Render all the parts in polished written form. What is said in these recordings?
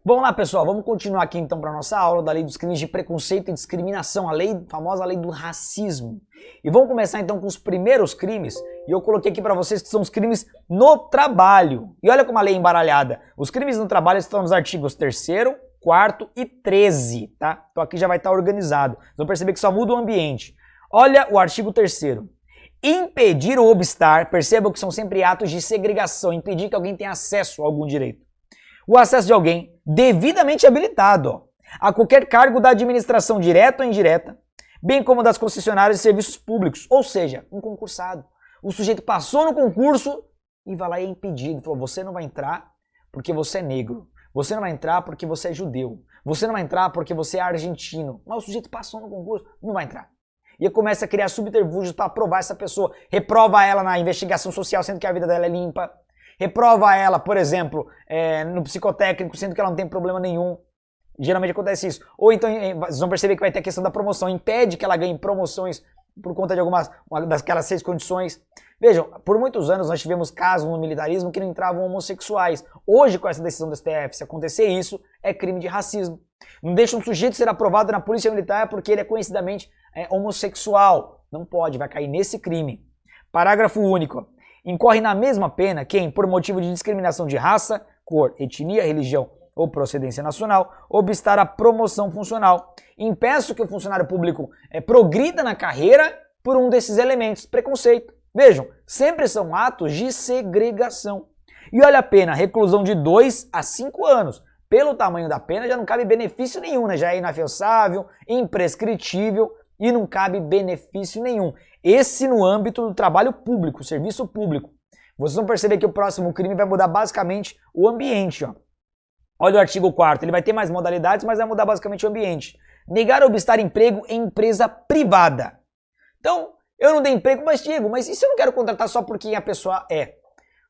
Vamos lá, pessoal, vamos continuar aqui então para nossa aula da lei dos crimes de preconceito e discriminação, a famosa lei do racismo. E vamos começar então com os primeiros crimes, e eu coloquei aqui para vocês que são os crimes no trabalho. E olha como a lei é embaralhada. Os crimes no trabalho estão nos artigos 3º, 4º e 13, tá? Então aqui já vai estar organizado. Vocês vão perceber que só muda o ambiente. Olha o artigo 3º. Impedir ou obstar, percebam que são sempre atos de segregação, impedir que alguém tenha acesso a algum direito. O acesso de alguém devidamente habilitado a qualquer cargo da administração direta ou indireta, bem como das concessionárias de serviços públicos, ou seja, um concursado. O sujeito passou no concurso e vai lá e é impedido. Falou, você não vai entrar porque você é negro, você não vai entrar porque você é judeu, você não vai entrar porque você é argentino. Mas o sujeito passou no concurso, não vai entrar. E começa a criar subterfúgios para aprovar essa pessoa, reprova ela na investigação social, sendo que a vida dela é limpa. Reprova ela, por exemplo, no psicotécnico, sendo que ela não tem problema nenhum. Geralmente acontece isso. Ou então, vocês vão perceber que vai ter a questão da promoção. Impede que ela ganhe promoções por conta de algumas daquelas 6 condições. Vejam, por muitos anos nós tivemos casos no militarismo que não entravam homossexuais. Hoje, com essa decisão do STF, se acontecer isso, é crime de racismo. Não deixa um sujeito ser aprovado na polícia militar porque ele é conhecidamente homossexual. Não pode, vai cair nesse crime. Parágrafo único. Incorre na mesma pena quem, por motivo de discriminação de raça, cor, etnia, religião ou procedência nacional, obstar a promoção funcional. Impeço que o funcionário público progrida na carreira por um desses elementos, preconceito. Vejam, sempre são atos de segregação. E olha a pena, reclusão de 2 a 5 anos. Pelo tamanho da pena já não cabe benefício nenhum, né? Já é inafiançável, imprescritível e não cabe benefício nenhum. Esse no âmbito do trabalho público, serviço público. Vocês vão perceber que o próximo crime vai mudar basicamente o ambiente. Ó. Olha o artigo 4º, ele vai ter mais modalidades, mas vai mudar basicamente o ambiente. Negar ou obstar emprego em empresa privada. Então, eu não dei emprego, mas digo, mas e se eu não quero contratar só por quem a pessoa é?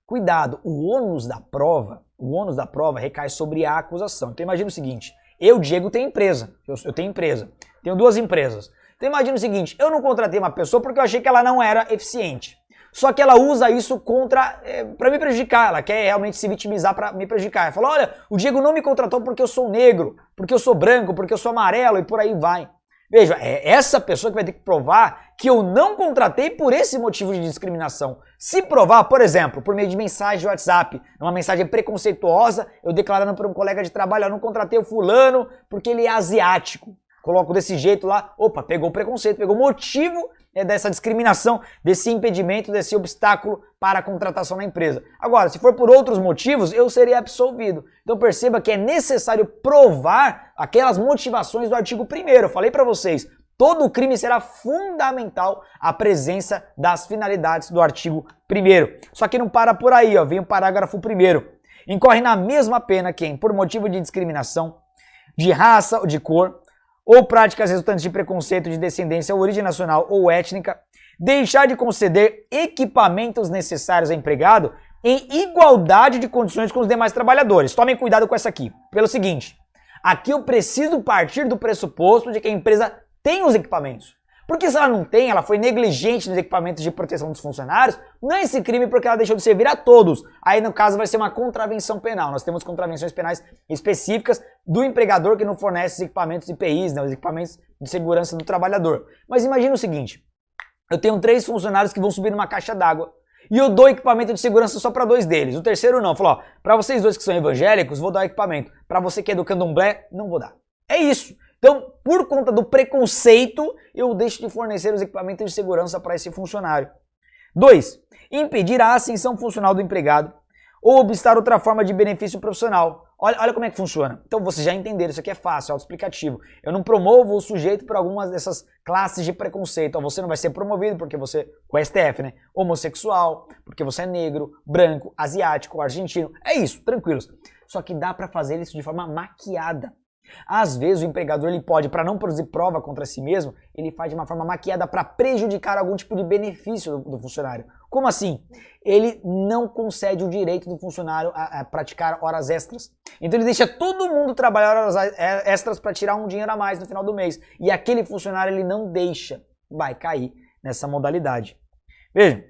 Cuidado, o ônus da prova recai sobre a acusação. Então imagina o seguinte, eu, Diego, tenho empresa, eu tenho empresa, tenho 2 empresas. Então imagina o seguinte, eu não contratei uma pessoa porque eu achei que ela não era eficiente. Só que ela usa isso para me prejudicar, ela quer realmente se vitimizar para me prejudicar. Ela fala, olha, o Diego não me contratou porque eu sou negro, porque eu sou branco, porque eu sou amarelo e por aí vai. Veja, é essa pessoa que vai ter que provar que eu não contratei por esse motivo de discriminação. Se provar, por exemplo, por meio de mensagem de WhatsApp, uma mensagem preconceituosa, eu declarando para um colega de trabalho, eu não contratei o fulano porque ele é asiático. Coloco desse jeito lá, opa, pegou o preconceito, pegou o motivo dessa discriminação, desse impedimento, desse obstáculo para a contratação na empresa. Agora, se for por outros motivos, eu serei absolvido. Então perceba que é necessário provar aquelas motivações do artigo 1º. Eu falei para vocês, todo crime será fundamental a presença das finalidades do artigo 1º. Só que não para por aí, ó, vem o parágrafo 1º. Incorre na mesma pena quem, por motivo de discriminação, de raça ou de cor, ou práticas resultantes de preconceito de descendência, origem nacional ou étnica, deixar de conceder equipamentos necessários ao empregado em igualdade de condições com os demais trabalhadores. Tomem cuidado com essa aqui. Pelo seguinte, aqui eu preciso partir do pressuposto de que a empresa tem os equipamentos. Porque se ela não tem, ela foi negligente nos equipamentos de proteção dos funcionários, não é esse crime porque ela deixou de servir a todos. Aí no caso vai ser uma contravenção penal. Nós temos contravenções penais específicas do empregador que não fornece os equipamentos IPIs, né, os equipamentos de segurança do trabalhador. Mas imagina o seguinte, eu tenho 3 funcionários que vão subir numa caixa d'água e eu dou equipamento de segurança só para 2 deles. O terceiro não. Falou, ó, para vocês 2 que são evangélicos, vou dar equipamento. Para você que é do candomblé, não vou dar. É isso. Então, por conta do preconceito, eu deixo de fornecer os equipamentos de segurança para esse funcionário. 2. Impedir a ascensão funcional do empregado ou obstar outra forma de benefício profissional. Olha como é que funciona. Então, vocês já entenderam, isso aqui é fácil, autoexplicativo. Eu não promovo o sujeito por algumas dessas classes de preconceito. Você não vai ser promovido porque você, com a STF, né? Homossexual, porque você é negro, branco, asiático, argentino. É isso, tranquilos. Só que dá para fazer isso de forma maquiada. Às vezes o empregador ele pode, para não produzir prova contra si mesmo, ele faz de uma forma maquiada para prejudicar algum tipo de benefício do funcionário. Como assim? Ele não concede o direito do funcionário a praticar horas extras. Então ele deixa todo mundo trabalhar horas extras para tirar um dinheiro a mais no final do mês. E aquele funcionário ele não deixa, vai cair nessa modalidade. Veja,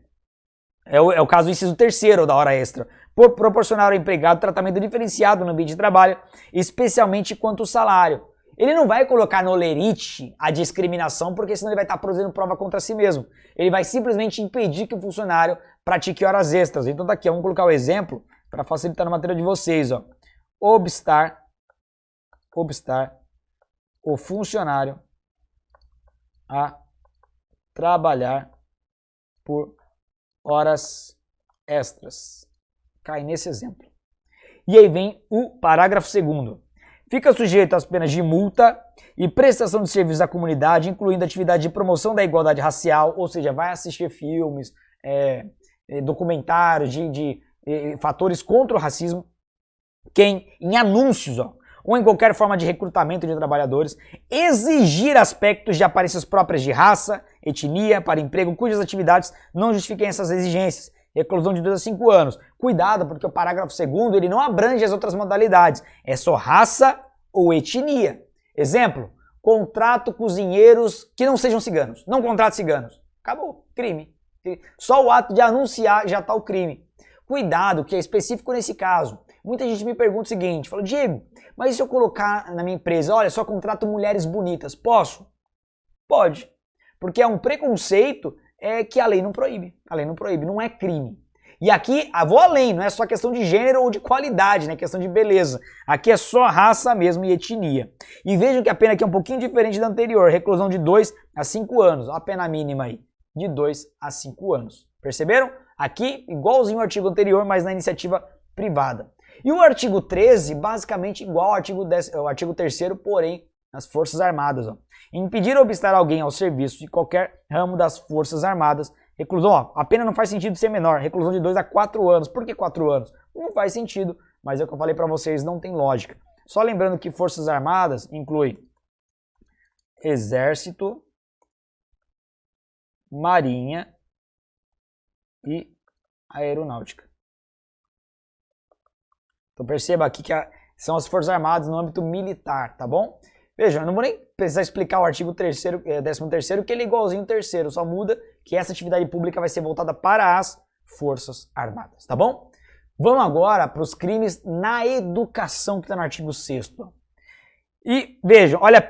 É o caso do inciso terceiro da hora extra. Por proporcionar ao empregado tratamento diferenciado no ambiente de trabalho, especialmente quanto ao salário. Ele não vai colocar no lerite a discriminação, porque senão ele vai estar produzindo prova contra si mesmo. Ele vai simplesmente impedir que o funcionário pratique horas extras. Então tá aqui, vamos colocar o exemplo para facilitar na matéria de vocês. Ó. Obstar o funcionário a trabalhar por horas extras. Cai nesse exemplo. E aí vem o parágrafo 2º. Fica sujeito às penas de multa e prestação de serviços à comunidade, incluindo atividade de promoção da igualdade racial, ou seja, vai assistir filmes, documentários de fatores contra o racismo, quem em anúncios, ou em qualquer forma de recrutamento de trabalhadores, exigir aspectos de aparências próprias de raça, etnia, para emprego, cujas atividades não justifiquem essas exigências. Reclusão de 2 a 5 anos. Cuidado, porque o parágrafo 2º ele não abrange as outras modalidades. É só raça ou etnia. Exemplo, contrato cozinheiros que não sejam ciganos. Não contrato ciganos. Acabou, crime. Só o ato de anunciar já está o crime. Cuidado, que é específico nesse caso. Muita gente me pergunta o seguinte, fala, Diego, mas se eu colocar na minha empresa, olha, só contrato mulheres bonitas, posso? Pode, porque é um preconceito que a lei não proíbe. A lei não proíbe, não é crime. E aqui, vou além, não é só questão de gênero ou de qualidade, né? Questão de beleza. Aqui é só raça mesmo e etnia. E vejam que a pena aqui é um pouquinho diferente da anterior, reclusão de 2 a 5 anos. A pena mínima aí, de 2 a 5 anos. Perceberam? Aqui, igualzinho ao artigo anterior, mas na iniciativa privada. E o artigo 13, basicamente igual ao artigo 3º, porém, nas Forças Armadas. Impedir ou obstar alguém ao serviço de qualquer ramo das Forças Armadas. Reclusão, a pena não faz sentido ser menor. Reclusão de 2 a 4 anos. Por que 4 anos? Não faz sentido, mas é o que eu falei para vocês, não tem lógica. Só lembrando que Forças Armadas inclui Exército, Marinha e Aeronáutica. Então perceba aqui que são as Forças Armadas no âmbito militar, tá bom? Veja, eu não vou nem precisar explicar o artigo 13º, que ele é igualzinho ao terceiro, só muda que essa atividade pública vai ser voltada para as Forças Armadas, tá bom? Vamos agora para os crimes na educação, que está no artigo 6º. E vejam, olha a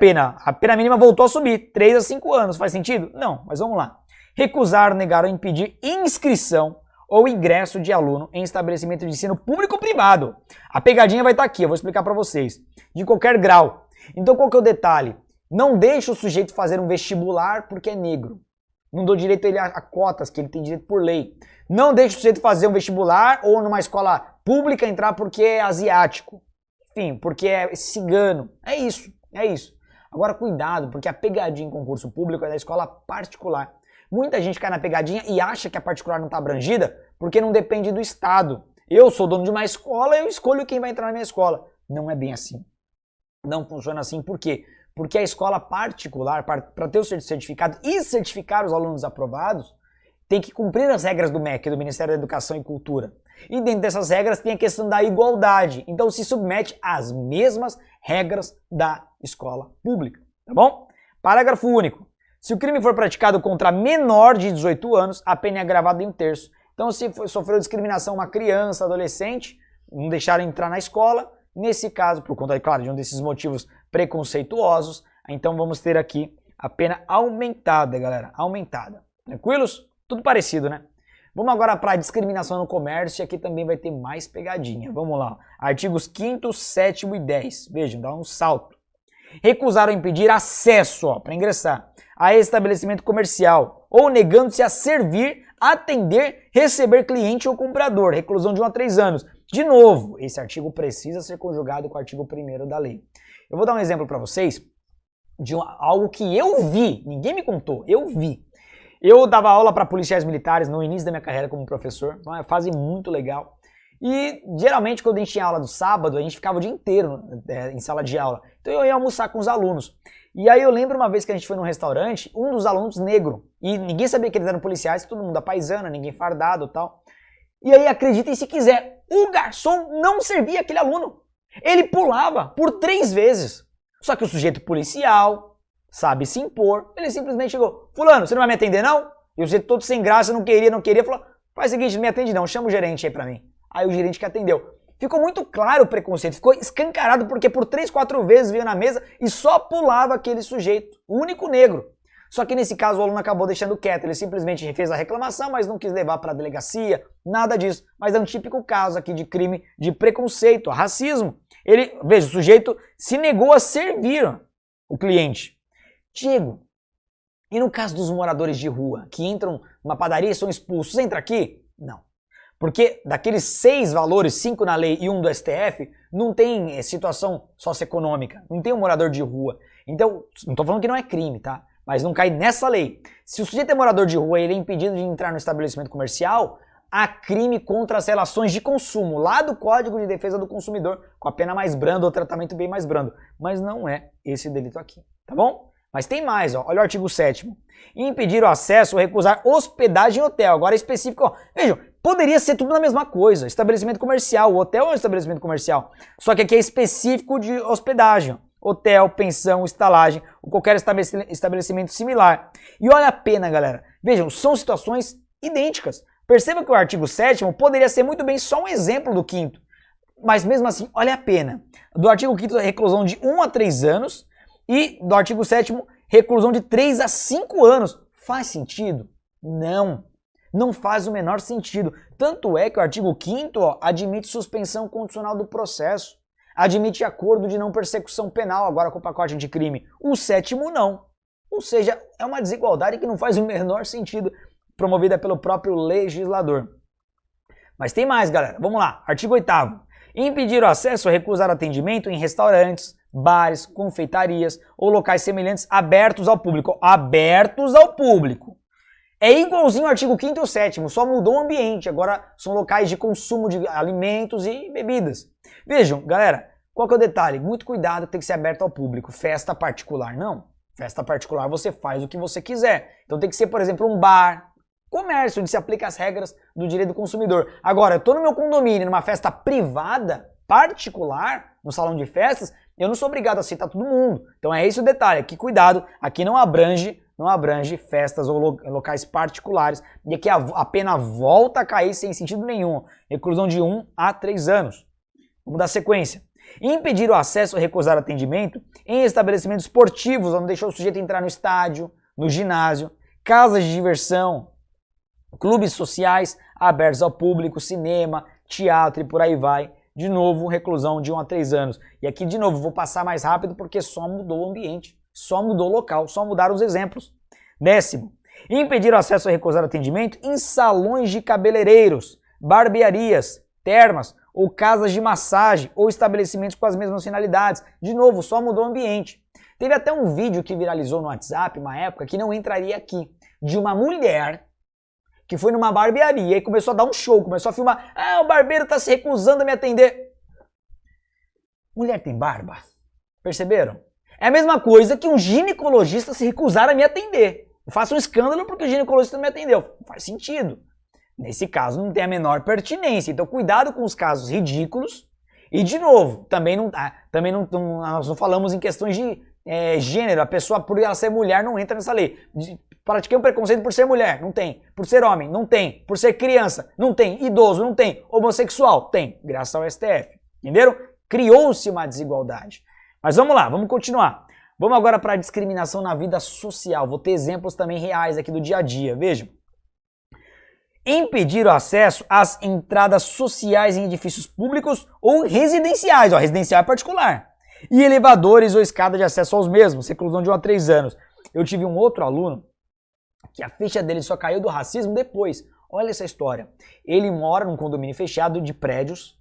pena mínima voltou a subir, 3 a 5 anos, faz sentido? Não, mas vamos lá. Recusar, negar ou impedir inscrição ou ingresso de aluno em estabelecimento de ensino público ou privado. A pegadinha vai estar aqui, eu vou explicar para vocês. De qualquer grau. Então qual que é o detalhe? Não deixa o sujeito fazer um vestibular porque é negro. Não dou direito a ele a cotas, que ele tem direito por lei. Não deixa o sujeito fazer um vestibular ou numa escola pública entrar porque é asiático. Enfim, porque é cigano. É isso, é isso. Agora cuidado, porque a pegadinha em concurso público é da escola particular. Muita gente cai na pegadinha e acha que a particular não está abrangida porque não depende do Estado. Eu sou dono de uma escola, eu escolho quem vai entrar na minha escola. Não é bem assim. Não funciona assim, por quê? Porque a escola particular, para ter o certificado e certificar os alunos aprovados, tem que cumprir as regras do MEC, do Ministério da Educação e Cultura. E dentro dessas regras tem a questão da igualdade. Então se submete às mesmas regras da escola pública, tá bom? Parágrafo único. Se o crime for praticado contra menor de 18 anos, a pena é agravada em 1/3. Então se sofreu discriminação uma criança, adolescente, não deixaram entrar na escola, nesse caso, por conta, claro, de um desses motivos preconceituosos, então vamos ter aqui a pena aumentada, galera, aumentada. Tranquilos? Tudo parecido, né? Vamos agora para a discriminação no comércio, e aqui também vai ter mais pegadinha. Vamos lá, artigos 5º, 7º e 10. Vejam, dá um salto. Recusar ou impedir acesso para ingressar a estabelecimento comercial ou negando-se a servir, atender, receber cliente ou comprador. Reclusão de 1 a 3 anos. De novo, esse artigo precisa ser conjugado com o artigo 1º da lei. Eu vou dar um exemplo para vocês de algo que eu vi, ninguém me contou, eu vi. Eu dava aula para policiais militares no início da minha carreira como professor, uma fase muito legal. E geralmente quando a gente tinha aula do sábado, a gente ficava o dia inteiro em sala de aula. Então eu ia almoçar com os alunos. E aí eu lembro uma vez que a gente foi num restaurante, um dos alunos negro, e ninguém sabia que eles eram policiais, todo mundo apaisana, ninguém fardado e tal. E aí acreditem se quiser, o garçom não servia aquele aluno. Ele pulava por 3 vezes. Só que o sujeito policial sabe se impor, ele simplesmente chegou, fulano, você não vai me atender não? E o sujeito todo sem graça, não queria, falou, Faz o seguinte, não me atende não, chama o gerente aí pra mim. Aí o gerente que atendeu. Ficou muito claro o preconceito, ficou escancarado porque por 3, 4 vezes veio na mesa e só pulava aquele sujeito, o único negro. Só que nesse caso o aluno acabou deixando quieto, ele simplesmente fez a reclamação, mas não quis levar para a delegacia, nada disso. Mas é um típico caso aqui de crime de preconceito, racismo. Veja, o sujeito se negou a servir o cliente. Diego, e no caso dos moradores de rua que entram numa padaria e são expulsos, entra aqui? Não. Porque daqueles 6 valores, 5 na lei e 1 do STF, não tem situação socioeconômica, não tem um morador de rua. Então, não estou falando que não é crime, tá? Mas não cai nessa lei. Se o sujeito é morador de rua e ele é impedido de entrar no estabelecimento comercial, há crime contra as relações de consumo, lá do Código de Defesa do Consumidor, com a pena mais branda ou tratamento bem mais brando. Mas não é esse delito aqui, tá bom? Mas tem mais, ó. Olha o artigo 7º. Impedir o acesso ou recusar hospedagem em hotel. Agora é específico, ó. Vejam, poderia ser tudo na mesma coisa. Estabelecimento comercial, o hotel é um estabelecimento comercial. Só que aqui é específico de hospedagem. Hotel, pensão, estalagem, ou qualquer estabelecimento similar. E olha a pena, galera. Vejam, são situações idênticas. Perceba que o artigo 7º poderia ser muito bem só um exemplo do 5º. Mas mesmo assim, olha a pena. Do artigo 5º, reclusão de 1 a 3 anos. E do artigo 7º, reclusão de 3 a 5 anos. Faz sentido? Não. Não faz o menor sentido. Tanto é que o artigo 5º, ó, admite suspensão condicional do processo. Admite acordo de não persecução penal agora com o pacote anticrime. O 7º não. Ou seja, é uma desigualdade que não faz o menor sentido, promovida pelo próprio legislador. Mas tem mais, galera. Vamos lá. Artigo 8º. Impedir o acesso ou recusar atendimento em restaurantes, bares, confeitarias ou locais semelhantes abertos ao público. Abertos ao público. É igualzinho ao artigo 5º e 7º, só mudou o ambiente. Agora são locais de consumo de alimentos e bebidas. Vejam, galera, qual que é o detalhe? Muito cuidado, tem que ser aberto ao público. Festa particular, não. Festa particular você faz o que você quiser. Então tem que ser, por exemplo, um bar, comércio, onde se aplica as regras do direito do consumidor. Agora, eu estou no meu condomínio, numa festa privada, particular, no salão de festas, eu não sou obrigado a aceitar todo mundo. Então é esse o detalhe, aqui cuidado, aqui não abrange festas ou locais particulares, e aqui a pena volta a cair sem sentido nenhum. Reclusão de 1 a 3 anos. Vamos dar sequência. Impedir o acesso ou recusar atendimento em estabelecimentos esportivos, onde deixou o sujeito entrar no estádio, no ginásio, casas de diversão, clubes sociais abertos ao público, cinema, teatro e por aí vai. De novo, reclusão de 1 a 3 anos. E aqui, de novo, vou passar mais rápido porque só mudou o ambiente, só mudou o local, só mudaram os exemplos. 10º. Impedir o acesso ou recusar atendimento em salões de cabeleireiros, barbearias, termas ou casas de massagem ou estabelecimentos com as mesmas finalidades. De novo, só mudou o ambiente. Teve até um vídeo que viralizou no WhatsApp, uma época, que não entraria aqui, de uma mulher que foi numa barbearia e começou a dar um show, começou a filmar. Ah, o barbeiro tá se recusando a me atender. Mulher tem barba? Perceberam? É a mesma coisa que um ginecologista se recusar a me atender. Eu faço um escândalo porque o ginecologista não me atendeu. Não faz sentido. Nesse caso não tem a menor pertinência. Então cuidado com os casos ridículos. E de novo, nós não falamos em questões de gênero. A pessoa, por ela ser mulher, não entra nessa lei. Pratiquei um preconceito por ser mulher, não tem. Por ser homem, não tem. Por ser criança, não tem. Idoso, não tem. Homossexual, tem. Graças ao STF. Entenderam? Criou-se uma desigualdade. Mas vamos lá, vamos continuar. Vamos agora para a discriminação na vida social. Vou ter exemplos também reais aqui do dia a dia. Vejam. Impedir o acesso às entradas sociais em edifícios públicos ou residenciais. Ó, residencial é particular. E elevadores ou escada de acesso aos mesmos. Reclusão de 1 a 3 anos. Eu tive um outro aluno que a ficha dele só caiu do racismo depois. Olha essa história. Ele mora num condomínio fechado de prédios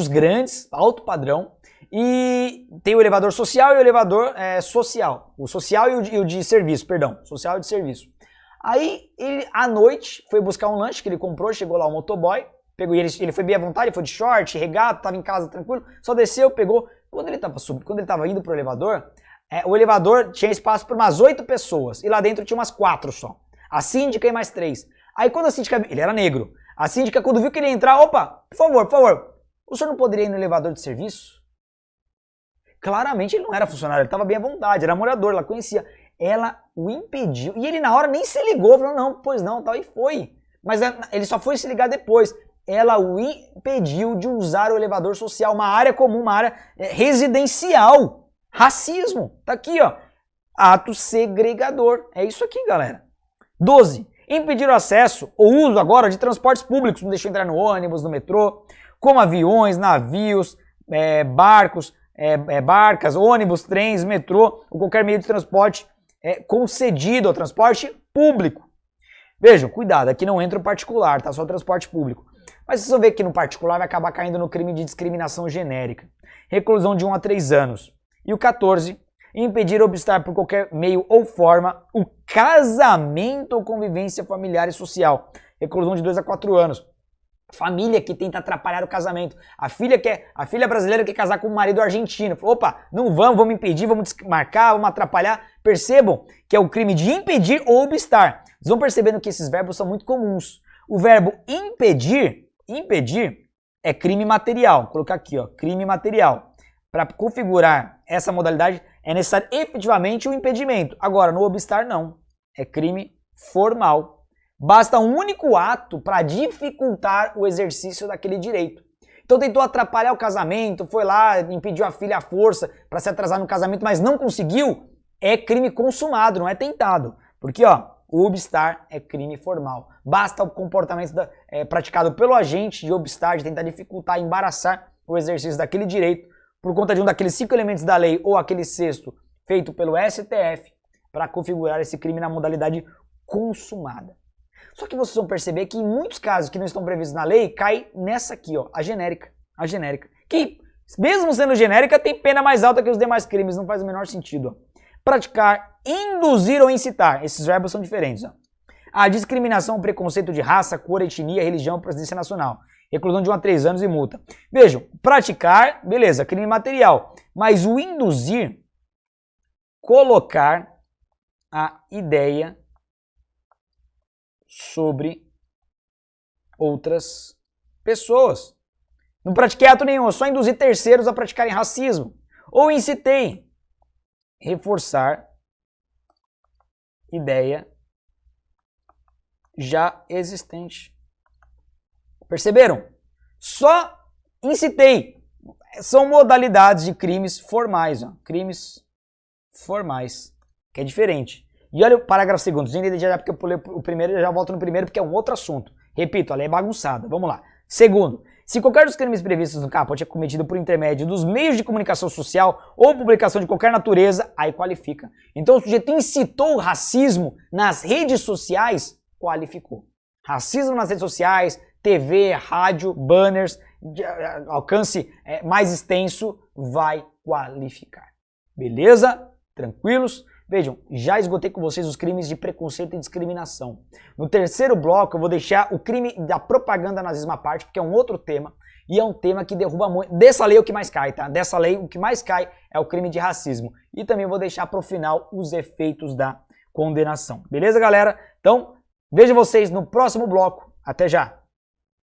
grandes, alto padrão, e tem o elevador social e o elevador social. O social e o de serviço, perdão. Social e de serviço. Aí ele, à noite, foi buscar um lanche que ele comprou, chegou lá o motoboy, pegou ele foi bem à vontade, foi de short, regata, estava em casa tranquilo, só desceu, pegou. Quando ele estava indo pro elevador, o elevador tinha espaço para umas 8 pessoas, e lá dentro tinha umas 4 só. A síndica e mais 3. Aí quando a síndica, ele era negro, a síndica quando viu que ele ia entrar, opa, por favor, o senhor não poderia ir no elevador de serviço? Claramente ele não era funcionário, ele estava bem à vontade, era morador, ela conhecia. Ela o impediu, e ele na hora nem se ligou, falou, não, pois não, tal, e foi. mas ele só foi se ligar depois. Ela o impediu de usar o elevador social, uma área comum, uma área residencial. Racismo. Tá aqui, ó. Ato segregador. É isso aqui, galera. 12. Impedir o acesso ou uso agora de transportes públicos. Não deixou entrar no ônibus, no metrô, como aviões, navios, barcos, barcas, ônibus, trens, metrô ou qualquer meio de transporte concedido ao transporte público. Vejam, cuidado, aqui não entra o particular, tá? Só o transporte público. Mas se você ver que no particular vai acabar caindo no crime de discriminação genérica. Reclusão de 1 a 3 anos. E o 14, impedir ou obstar por qualquer meio ou forma o casamento ou convivência familiar e social. Reclusão de 2 a 4 anos. Família que tenta atrapalhar o casamento. A filha brasileira quer casar com o marido argentino. Falou, opa, não vamos impedir, vamos desmarcar, vamos atrapalhar. Percebam que é o crime de impedir ou obstar. Vocês vão percebendo que esses verbos são muito comuns. O verbo impedir é crime material. Vou colocar aqui, ó, crime material. Para configurar essa modalidade é necessário efetivamente o impedimento. Agora, no obstar não. É crime formal. Basta um único ato para dificultar o exercício daquele direito. Então tentou atrapalhar o casamento, foi lá, impediu a filha à força para se atrasar no casamento, mas não conseguiu, é crime consumado, não é tentado. Porque, ó, o obstar é crime formal. Basta o comportamento praticado pelo agente de obstar, de tentar dificultar, embaraçar o exercício daquele direito, por conta de um daqueles 5 elementos da lei ou aquele sexto feito pelo STF, para configurar esse crime na modalidade consumada. Só que vocês vão perceber que em muitos casos que não estão previstos na lei, cai nessa aqui, ó, a genérica. A genérica. Que, mesmo sendo genérica, tem pena mais alta que os demais crimes, não faz o menor sentido. Ó. Praticar, induzir ou incitar. Esses verbos são diferentes. Ó. A discriminação, preconceito de raça, cor, etnia, religião, procedência nacional. Reclusão de 1 a 3 anos e multa. Vejam, praticar, beleza, crime material. Mas o induzir, colocar a ideia sobre outras pessoas. Não pratiquei ato nenhum, eu só induzi terceiros a praticarem racismo. Ou incitei. Reforçar ideia já existente. Perceberam? Só incitei. São modalidades de crimes formais. Ó. Crimes formais, que é diferente. E olha o parágrafo 2º, já porque eu pulei o primeiro, já volto no primeiro porque é um outro assunto. Repito, a lei é bagunçada. Vamos lá. Segundo, se qualquer dos crimes previstos no caput é cometido por intermédio dos meios de comunicação social ou publicação de qualquer natureza, aí qualifica. Então o sujeito incitou o racismo nas redes sociais, qualificou. Racismo nas redes sociais, TV, rádio, banners, alcance mais extenso, vai qualificar. Beleza? Tranquilos? Vejam, já esgotei com vocês os crimes de preconceito e discriminação. No terceiro bloco eu vou deixar o crime da propaganda nazismo à parte, porque é um outro tema, e é um tema que derruba muito. Dessa lei é o que mais cai, tá? Dessa lei o que mais cai é o crime de racismo. E também vou deixar para o final os efeitos da condenação. Beleza, galera? Então, vejo vocês no próximo bloco. Até já!